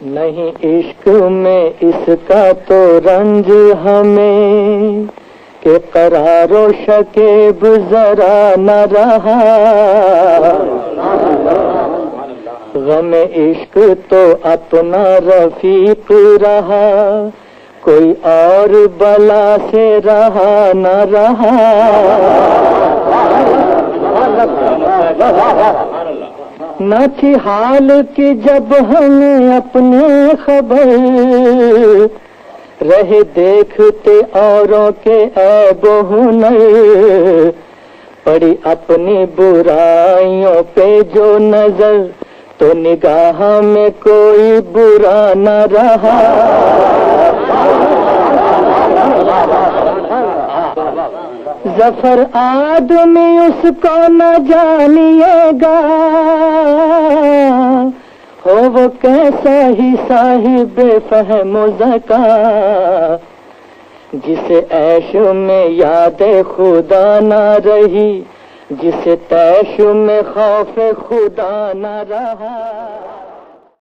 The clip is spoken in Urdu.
نہیں عشق میں اس کا تو رنج ہمیں کہ قرار و شکیب ذرا نہ رہا، غم عشق تو اپنا رفیق رہا، کوئی اور بلا سے رہا نہ رہا۔ نہ تھی حال کی جب ہمیں اپنے خبر، رہے دیکھتے اوروں کے عیب و ہنر، پڑی اپنی برائیوں پہ جو نظر تو نگاہ میں کوئی برا نہ رہا۔ ظفر آدمی اس کو نہ جانیے گا، ہو وہ کیسا ہی صاحب فہم و ذکا، جسے عیش میں یاد خدا نہ رہی، جسے تیش میں خوف خدا نہ رہا۔